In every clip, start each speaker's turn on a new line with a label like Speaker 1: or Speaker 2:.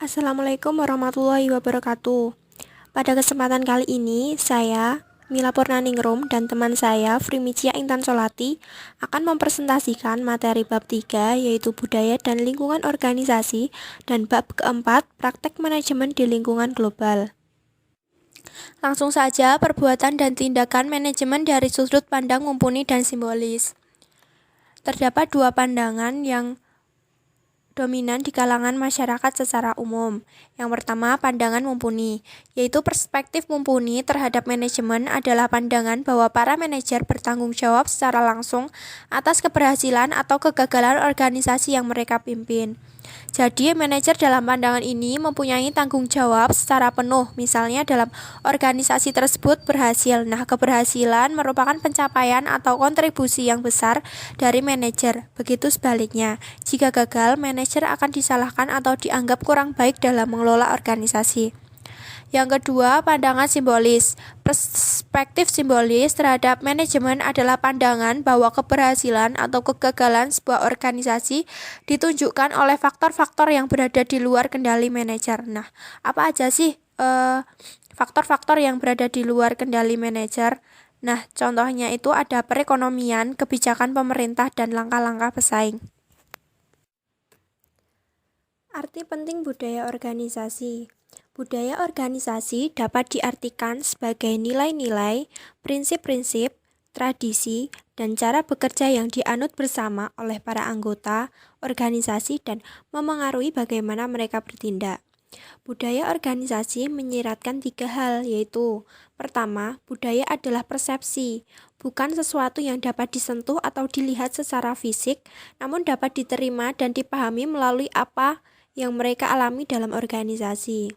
Speaker 1: Assalamualaikum warahmatullahi wabarakatuh. Pada kesempatan kali ini, saya, Mila Purnaningrum, dan teman saya, Frimicia Intan Solati, akan mempresentasikan materi bab 3, yaitu budaya dan lingkungan organisasi, dan bab keempat, praktek manajemen di lingkungan global. Langsung saja, perbuatan dan tindakan manajemen dari sudut pandang mumpuni dan simbolis. Terdapat dua pandangan yang dominan di kalangan masyarakat secara umum. Yang pertama, pandangan mumpuni, yaitu perspektif mumpuni terhadap manajemen adalah pandangan bahwa para manajer bertanggung jawab secara langsung atas keberhasilan atau kegagalan organisasi yang mereka pimpin. Jadi, manajer dalam pandangan ini mempunyai tanggung jawab secara penuh, misalnya dalam organisasi tersebut berhasil. Nah, keberhasilan merupakan pencapaian atau kontribusi yang besar dari manajer. Begitu sebaliknya, jika gagal, manajer akan disalahkan atau dianggap kurang baik dalam mengelola organisasi. Yang kedua, pandangan simbolis. Perspektif simbolis terhadap manajemen adalah pandangan bahwa keberhasilan atau kegagalan sebuah organisasi ditunjukkan oleh faktor-faktor yang berada di luar kendali manajer. Nah, apa aja sih faktor-faktor yang berada di luar kendali manajer? Nah, contohnya itu ada perekonomian, kebijakan pemerintah, dan langkah-langkah pesaing. Arti penting budaya organisasi. Budaya organisasi dapat diartikan sebagai nilai-nilai, prinsip-prinsip, tradisi, dan cara bekerja yang dianut bersama oleh para anggota organisasi dan memengaruhi bagaimana mereka bertindak. Budaya organisasi menyiratkan tiga hal, yaitu pertama, budaya adalah persepsi, bukan sesuatu yang dapat disentuh atau dilihat secara fisik, namun dapat diterima dan dipahami melalui apa yang mereka alami dalam organisasi.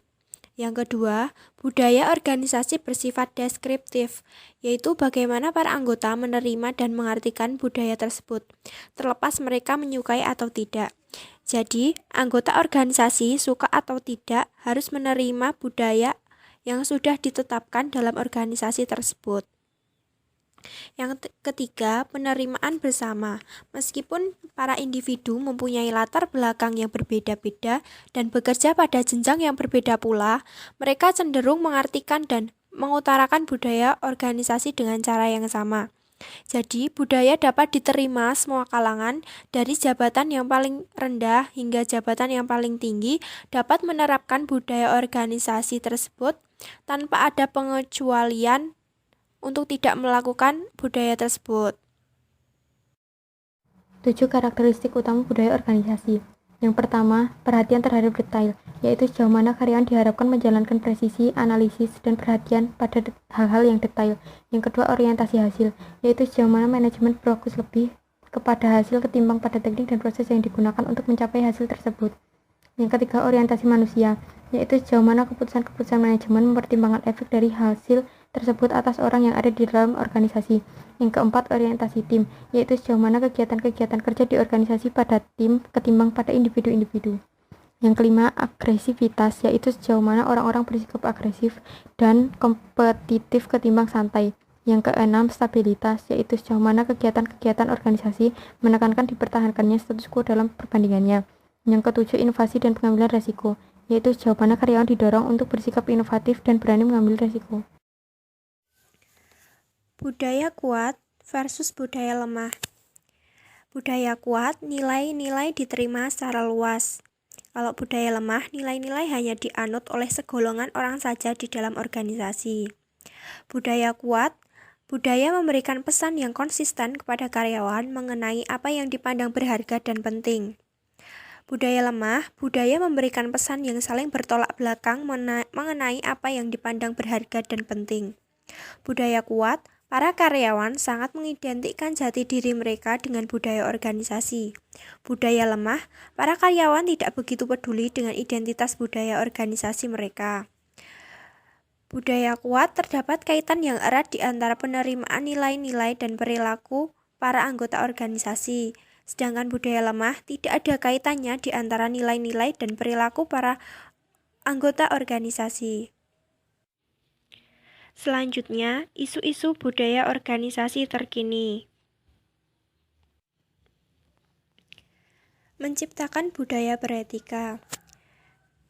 Speaker 1: Yang kedua, budaya organisasi bersifat deskriptif, yaitu bagaimana para anggota menerima dan mengartikan budaya tersebut, terlepas mereka menyukai atau tidak. Jadi, anggota organisasi suka atau tidak harus menerima budaya yang sudah ditetapkan dalam organisasi tersebut. Yang ketiga, penerimaan bersama. Meskipun para individu mempunyai latar belakang yang berbeda-beda dan bekerja pada jenjang yang berbeda pula, mereka cenderung mengartikan dan mengutarakan budaya organisasi dengan cara yang sama. Jadi, budaya dapat diterima semua kalangan, dari jabatan yang paling rendah hingga jabatan yang paling tinggi, dapat menerapkan budaya organisasi tersebut tanpa ada pengecualian untuk tidak melakukan budaya tersebut.
Speaker 2: 7 karakteristik utama budaya organisasi. Yang pertama, perhatian terhadap detail, yaitu sejauh mana karyawan diharapkan menjalankan presisi, analisis, dan perhatian pada hal-hal yang detail. Yang kedua, orientasi hasil, yaitu sejauh mana manajemen berfokus lebih kepada hasil ketimbang pada teknik dan proses yang digunakan untuk mencapai hasil tersebut. Yang ketiga, orientasi manusia, yaitu sejauh mana keputusan-keputusan manajemen mempertimbangkan efek dari hasil tersebut atas orang yang ada di dalam organisasi. Yang keempat, orientasi tim, yaitu sejauh mana kegiatan-kegiatan kerja di organisasi pada tim ketimbang pada individu-individu. Yang kelima, agresivitas, yaitu sejauh mana orang-orang bersikap agresif dan kompetitif ketimbang santai. Yang keenam, stabilitas, yaitu sejauh mana kegiatan-kegiatan organisasi menekankan dipertahankannya status quo dalam perbandingannya. Yang ketujuh, inovasi dan pengambilan resiko, yaitu sejauh mana karyawan didorong untuk bersikap inovatif dan berani mengambil resiko.
Speaker 1: Budaya kuat versus budaya lemah. Budaya kuat, nilai-nilai diterima secara luas. Kalau budaya lemah, nilai-nilai hanya dianut oleh segolongan orang saja di dalam organisasi. Budaya kuat, budaya memberikan pesan yang konsisten kepada karyawan mengenai apa yang dipandang berharga dan penting. Budaya lemah, budaya memberikan pesan yang saling bertolak belakang mengenai apa yang dipandang berharga dan penting. Budaya kuat, para karyawan sangat mengidentikan jati diri mereka dengan budaya organisasi. Budaya lemah, para karyawan tidak begitu peduli dengan identitas budaya organisasi mereka. Budaya kuat, terdapat kaitan yang erat di antara penerimaan nilai-nilai dan perilaku para anggota organisasi. Sedangkan budaya lemah, tidak ada kaitannya di antara nilai-nilai dan perilaku para anggota organisasi. Selanjutnya, isu-isu budaya organisasi terkini. Menciptakan budaya beretika.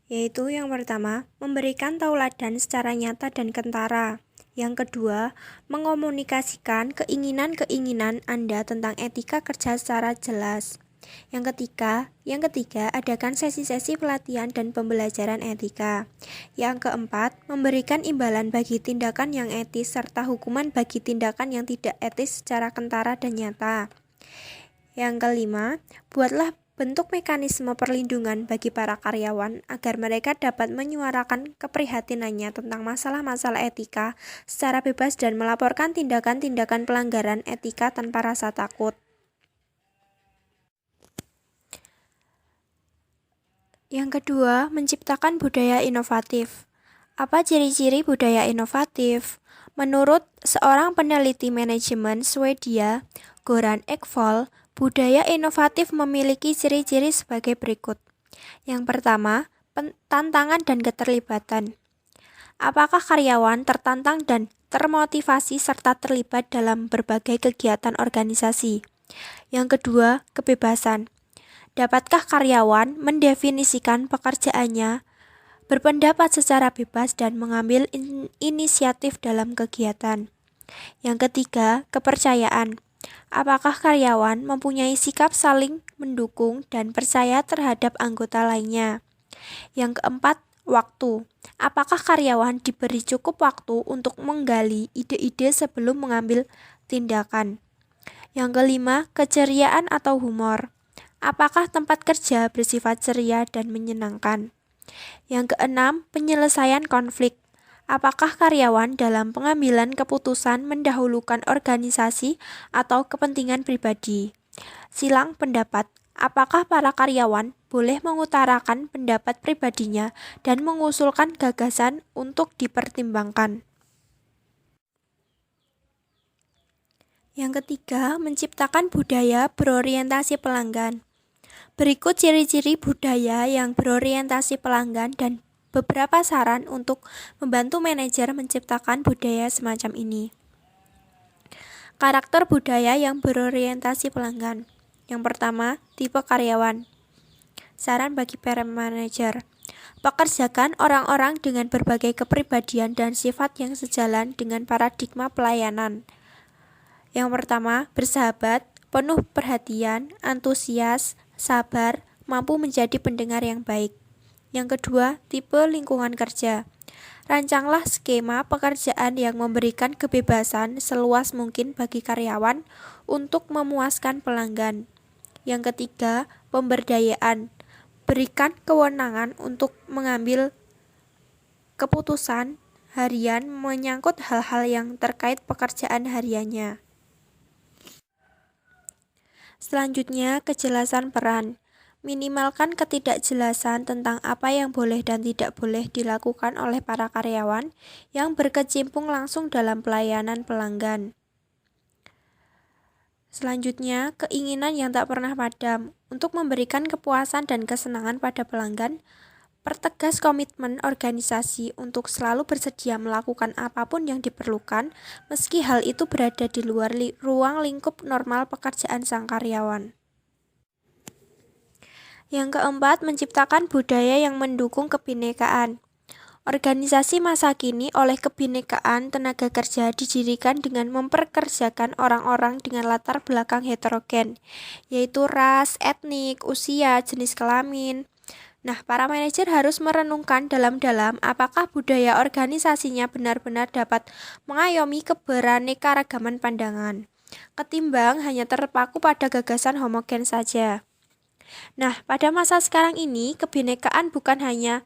Speaker 1: yaitu yang pertama, memberikan tauladan secara nyata dan kentara. Yang kedua, mengomunikasikan keinginan-keinginan Anda tentang etika kerja secara jelas. Yang ketiga, adakan sesi-sesi pelatihan dan pembelajaran etika. Yang keempat, memberikan imbalan bagi tindakan yang etis serta hukuman bagi tindakan yang tidak etis secara kentara dan nyata. Yang kelima, buatlah bentuk mekanisme perlindungan bagi para karyawan agar mereka dapat menyuarakan keprihatinannya tentang masalah-masalah etika secara bebas dan melaporkan tindakan-tindakan pelanggaran etika tanpa rasa takut. Yang kedua, menciptakan budaya inovatif. Apa ciri-ciri budaya inovatif? Menurut seorang peneliti manajemen Swedia, Goran Ekvall, budaya inovatif memiliki ciri-ciri sebagai berikut. Yang pertama, tantangan dan keterlibatan. Apakah karyawan tertantang dan termotivasi serta terlibat dalam berbagai kegiatan organisasi? Yang kedua, kebebasan. Dapatkah karyawan mendefinisikan pekerjaannya, berpendapat secara bebas dan mengambil inisiatif dalam kegiatan? Yang ketiga, kepercayaan. Apakah karyawan mempunyai sikap saling mendukung dan percaya terhadap anggota lainnya? Yang keempat, waktu. Apakah karyawan diberi cukup waktu untuk menggali ide-ide sebelum mengambil tindakan? Yang kelima, keceriaan atau humor. Apakah tempat kerja bersifat ceria dan menyenangkan? Yang keenam, penyelesaian konflik. Apakah karyawan dalam pengambilan keputusan mendahulukan organisasi atau kepentingan pribadi? Silang pendapat. Apakah para karyawan boleh mengutarakan pendapat pribadinya dan mengusulkan gagasan untuk dipertimbangkan? Yang ketiga, menciptakan budaya berorientasi pelanggan. Berikut ciri-ciri budaya yang berorientasi pelanggan dan beberapa saran untuk membantu manajer menciptakan budaya semacam ini. Karakter budaya yang berorientasi pelanggan. Yang pertama, tipe karyawan. Saran bagi para manajer. Pekerjakan orang-orang dengan berbagai kepribadian dan sifat yang sejalan dengan paradigma pelayanan. Yang pertama, bersahabat, penuh perhatian, antusias, sabar, mampu menjadi pendengar yang baik. Yang kedua, tipe lingkungan kerja. Rancanglah skema pekerjaan yang memberikan kebebasan seluas mungkin bagi karyawan untuk memuaskan pelanggan. Yang ketiga, pemberdayaan. Berikan kewenangan untuk mengambil keputusan harian menyangkut hal-hal yang terkait pekerjaan hariannya. Selanjutnya, kejelasan peran. Minimalkan ketidakjelasan tentang apa yang boleh dan tidak boleh dilakukan oleh para karyawan yang berkecimpung langsung dalam pelayanan pelanggan. Selanjutnya, keinginan yang tak pernah padam. Untuk memberikan kepuasan dan kesenangan pada pelanggan, pertegas komitmen organisasi untuk selalu bersedia melakukan apapun yang diperlukan, meski hal itu berada di luar ruang lingkup normal pekerjaan sang karyawan. Yang keempat, menciptakan budaya yang mendukung kebinekaan. Organisasi masa kini oleh kebinekaan tenaga kerja didirikan dengan memperkerjakan orang-orang dengan latar belakang heterogen, yaitu ras, etnik, usia, jenis kelamin. Nah, para manajer harus merenungkan dalam-dalam apakah budaya organisasinya benar-benar dapat mengayomi keberaneka-ragaman pandangan, ketimbang hanya terpaku pada gagasan homogen saja. Nah, pada masa sekarang ini, kebinekaan bukan hanya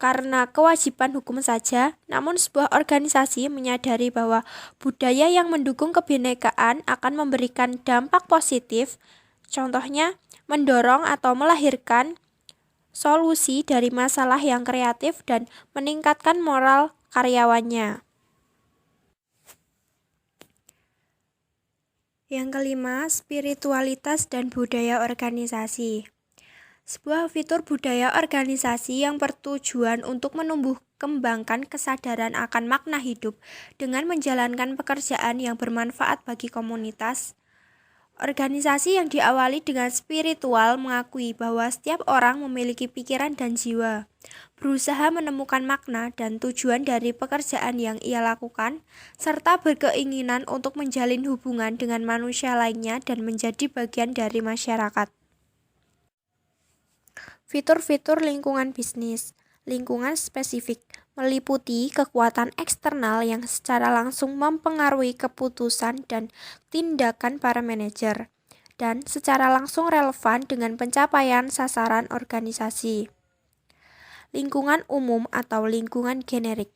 Speaker 1: karena kewajiban hukum saja, namun sebuah organisasi menyadari bahwa budaya yang mendukung kebinekaan akan memberikan dampak positif, contohnya mendorong atau melahirkan solusi dari masalah yang kreatif dan meningkatkan moral karyawannya. Yang kelima, spiritualitas dan budaya organisasi. Sebuah fitur budaya organisasi yang bertujuan untuk menumbuh kembangkan kesadaran akan makna hidup dengan menjalankan pekerjaan yang bermanfaat bagi komunitas. Organisasi yang diawali dengan spiritual mengakui bahwa setiap orang memiliki pikiran dan jiwa, berusaha menemukan makna dan tujuan dari pekerjaan yang ia lakukan, serta berkeinginan untuk menjalin hubungan dengan manusia lainnya dan menjadi bagian dari masyarakat. Fitur-fitur lingkungan bisnis. Lingkungan spesifik meliputi kekuatan eksternal yang secara langsung mempengaruhi keputusan dan tindakan para manajer, dan secara langsung relevan dengan pencapaian sasaran organisasi. Lingkungan umum atau lingkungan generik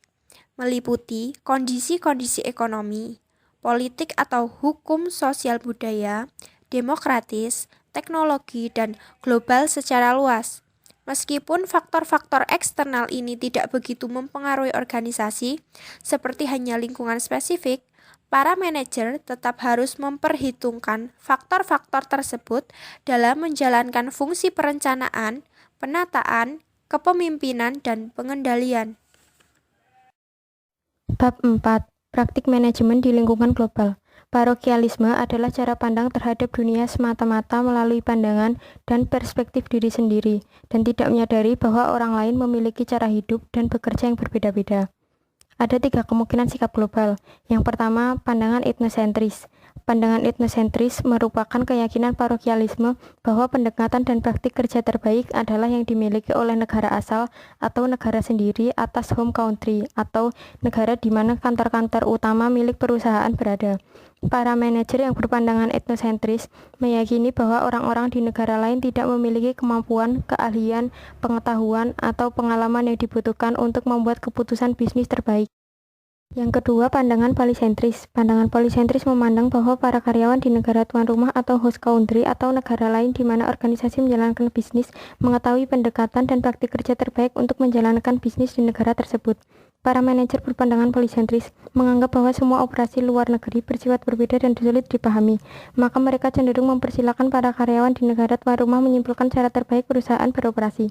Speaker 1: meliputi kondisi-kondisi ekonomi, politik atau hukum sosial budaya, demokratis, teknologi, dan global secara luas. Meskipun faktor-faktor eksternal ini tidak begitu mempengaruhi organisasi, seperti hanya lingkungan spesifik, para manajer tetap harus memperhitungkan faktor-faktor tersebut dalam menjalankan fungsi perencanaan, penataan, kepemimpinan, dan pengendalian.
Speaker 2: Bab 4. Praktik manajemen di lingkungan global. Parokialisme adalah cara pandang terhadap dunia semata-mata melalui pandangan dan perspektif diri sendiri, dan tidak menyadari bahwa orang lain memiliki cara hidup dan bekerja yang berbeda-beda. Ada 3 kemungkinan sikap global. Yang pertama, pandangan etnosentris. Pandangan etnosentris merupakan keyakinan parokialisme bahwa pendekatan dan praktik kerja terbaik adalah yang dimiliki oleh negara asal atau negara sendiri atas home country atau negara di mana kantor-kantor utama milik perusahaan berada. Para manajer yang berpandangan etnosentris meyakini bahwa orang-orang di negara lain tidak memiliki kemampuan, keahlian, pengetahuan, atau pengalaman yang dibutuhkan untuk membuat keputusan bisnis terbaik. Yang kedua, pandangan polisentris. Pandangan polisentris memandang bahwa para karyawan di negara tuan rumah atau host country atau negara lain di mana organisasi menjalankan bisnis mengetahui pendekatan dan praktik kerja terbaik untuk menjalankan bisnis di negara tersebut. Para manajer berpandangan polisentris menganggap bahwa semua operasi luar negeri bersifat berbeda dan sulit dipahami, maka mereka cenderung mempersilahkan para karyawan di negara tuan rumah menyimpulkan cara terbaik perusahaan beroperasi.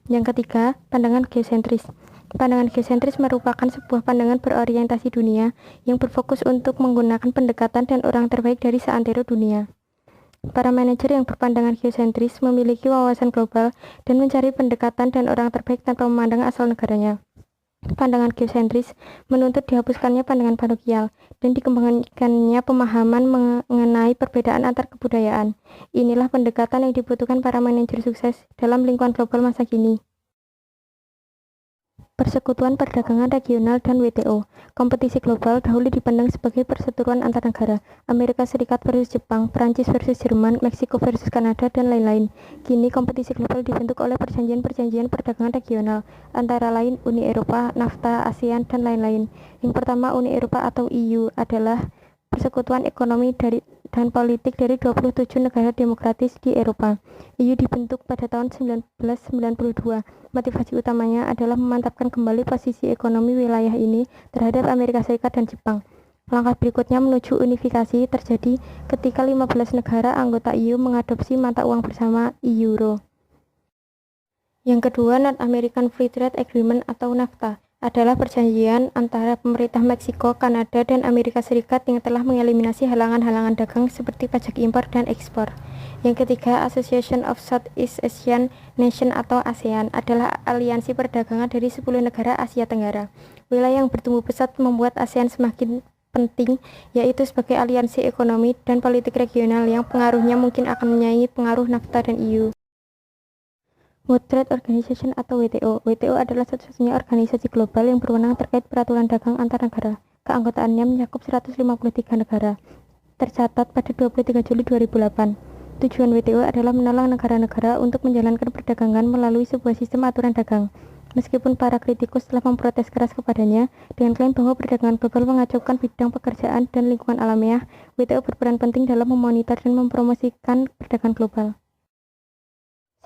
Speaker 2: Yang ketiga, pandangan geosentris. Pandangan geosentris merupakan sebuah pandangan berorientasi dunia yang berfokus untuk menggunakan pendekatan dan orang terbaik dari seantero dunia. Para manajer yang berpandangan geosentris memiliki wawasan global dan mencari pendekatan dan orang terbaik tanpa memandang asal negaranya. Pandangan geosentris menuntut dihapuskannya pandangan parokial dan dikembangkannya pemahaman mengenai perbedaan antar kebudayaan. Inilah pendekatan yang dibutuhkan para manajer sukses dalam lingkungan global masa kini. Persekutuan Perdagangan Regional dan WTO. Kompetisi global dahulu dipandang sebagai perseteruan antar negara, Amerika Serikat versus Jepang, Perancis versus Jerman, Meksiko versus Kanada, dan lain-lain. Kini kompetisi global dibentuk oleh perjanjian-perjanjian perdagangan regional, antara lain Uni Eropa, NAFTA, ASEAN, dan lain-lain. Yang pertama, Uni Eropa atau EU adalah persekutuan ekonomi dan politik dari 27 negara demokratis di Eropa. EU dibentuk pada tahun 1992. Motivasi utamanya adalah memantapkan kembali posisi ekonomi wilayah ini terhadap Amerika Serikat dan Jepang. Langkah berikutnya menuju unifikasi terjadi ketika 15 negara anggota EU mengadopsi mata uang bersama euro. Yang kedua, North American Free Trade Agreement atau NAFTA adalah perjanjian antara pemerintah Meksiko, Kanada, dan Amerika Serikat yang telah mengeliminasi halangan-halangan dagang seperti pajak impor dan ekspor. Yang ketiga, Association of Southeast Asian Nations atau ASEAN adalah aliansi perdagangan dari 10 negara Asia Tenggara. Wilayah yang bertumbuh pesat membuat ASEAN semakin penting, yaitu sebagai aliansi ekonomi dan politik regional yang pengaruhnya mungkin akan menyaingi pengaruh NAFTA dan EU. World Trade Organization atau WTO. WTO adalah satu-satunya organisasi global yang berwenang terkait peraturan dagang antar negara. Keanggotaannya mencakup 153 negara. Tercatat pada 23 Juli 2008. Tujuan WTO adalah menolong negara-negara untuk menjalankan perdagangan melalui sebuah sistem aturan dagang. Meskipun para kritikus telah memprotes keras kepadanya dengan klaim bahwa perdagangan global mengacaukan bidang pekerjaan dan lingkungan alamiah, WTO berperan penting dalam memonitor dan mempromosikan perdagangan global.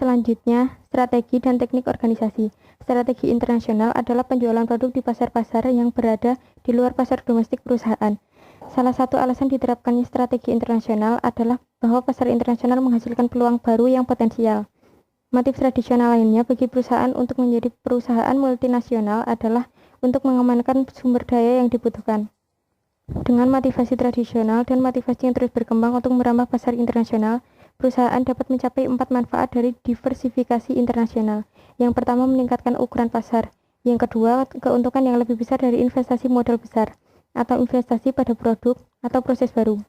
Speaker 2: Selanjutnya, strategi dan teknik organisasi. Strategi internasional adalah penjualan produk di pasar-pasar yang berada di luar pasar domestik perusahaan. Salah satu alasan diterapkannya strategi internasional adalah bahwa pasar internasional menghasilkan peluang baru yang potensial. Motif tradisional lainnya bagi perusahaan untuk menjadi perusahaan multinasional adalah untuk mengamankan sumber daya yang dibutuhkan. Dengan motivasi tradisional dan motivasi yang terus berkembang untuk merambah pasar internasional, perusahaan dapat mencapai 4 manfaat dari diversifikasi internasional. Yang pertama, meningkatkan ukuran pasar. Yang kedua, keuntungan yang lebih besar dari investasi modal besar atau investasi pada produk atau proses baru.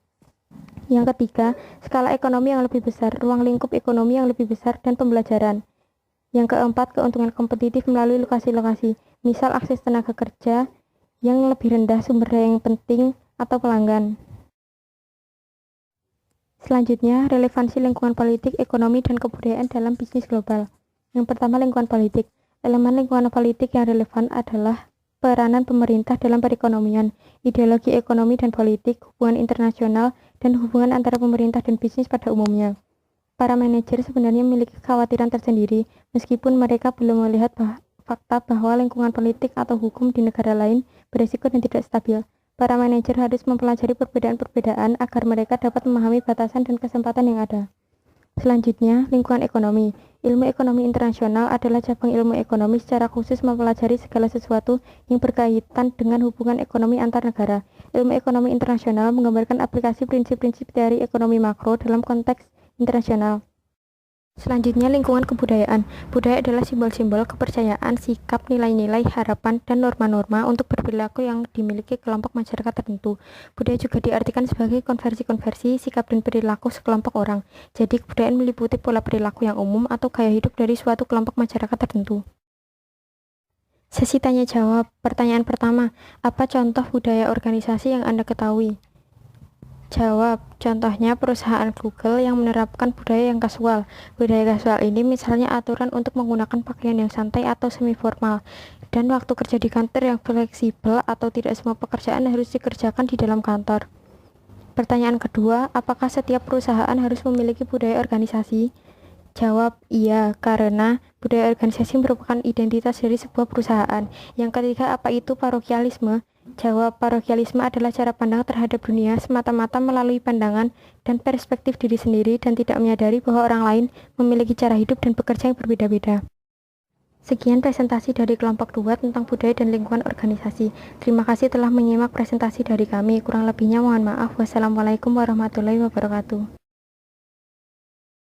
Speaker 2: Yang ketiga, skala ekonomi yang lebih besar, ruang lingkup ekonomi yang lebih besar, dan pembelajaran. Yang keempat, keuntungan kompetitif melalui lokasi-lokasi, misal akses tenaga kerja yang lebih rendah, sumber daya yang penting, atau pelanggan. Selanjutnya, relevansi lingkungan politik, ekonomi, dan kebudayaan dalam bisnis global. Yang pertama, lingkungan politik. Elemen lingkungan politik yang relevan adalah peranan pemerintah dalam perekonomian, ideologi ekonomi dan politik, hubungan internasional, dan hubungan antara pemerintah dan bisnis pada umumnya. Para manajer sebenarnya memiliki kekhawatiran tersendiri, meskipun mereka belum melihat fakta bahwa lingkungan politik atau hukum di negara lain berisiko dan tidak stabil. Para manajer harus mempelajari perbedaan-perbedaan agar mereka dapat memahami batasan dan kesempatan yang ada. Selanjutnya, lingkungan ekonomi. Ilmu ekonomi internasional adalah cabang ilmu ekonomi secara khusus mempelajari segala sesuatu yang berkaitan dengan hubungan ekonomi antar negara. Ilmu ekonomi internasional menggambarkan aplikasi prinsip-prinsip teori ekonomi makro dalam konteks internasional. Selanjutnya, lingkungan kebudayaan. Budaya adalah simbol-simbol kepercayaan, sikap, nilai-nilai, harapan, dan norma-norma untuk berperilaku yang dimiliki kelompok masyarakat tertentu. Budaya juga diartikan sebagai konversi-konversi sikap dan perilaku sekelompok orang. Jadi, kebudayaan meliputi pola perilaku yang umum atau gaya hidup dari suatu kelompok masyarakat tertentu. Sesi tanya jawab. Pertanyaan pertama, apa contoh budaya organisasi yang Anda ketahui? Jawab, contohnya perusahaan Google yang menerapkan budaya yang kasual. Budaya kasual ini misalnya aturan untuk menggunakan pakaian yang santai atau semi formal, dan waktu kerja di kantor yang fleksibel atau tidak semua pekerjaan harus dikerjakan di dalam kantor. Pertanyaan kedua, apakah setiap perusahaan harus memiliki budaya organisasi? Jawab, iya, karena budaya organisasi merupakan identitas dari sebuah perusahaan. Yang ketiga, apa itu parokialisme? Jawab, parokialisme adalah cara pandang terhadap dunia semata-mata melalui pandangan dan perspektif diri sendiri dan tidak menyadari bahwa orang lain memiliki cara hidup dan bekerja yang berbeda-beda. Sekian presentasi dari kelompok 2 tentang budaya dan lingkungan organisasi. Terima kasih telah menyimak presentasi dari kami. Kurang lebihnya mohon maaf. Wassalamualaikum warahmatullahi wabarakatuh.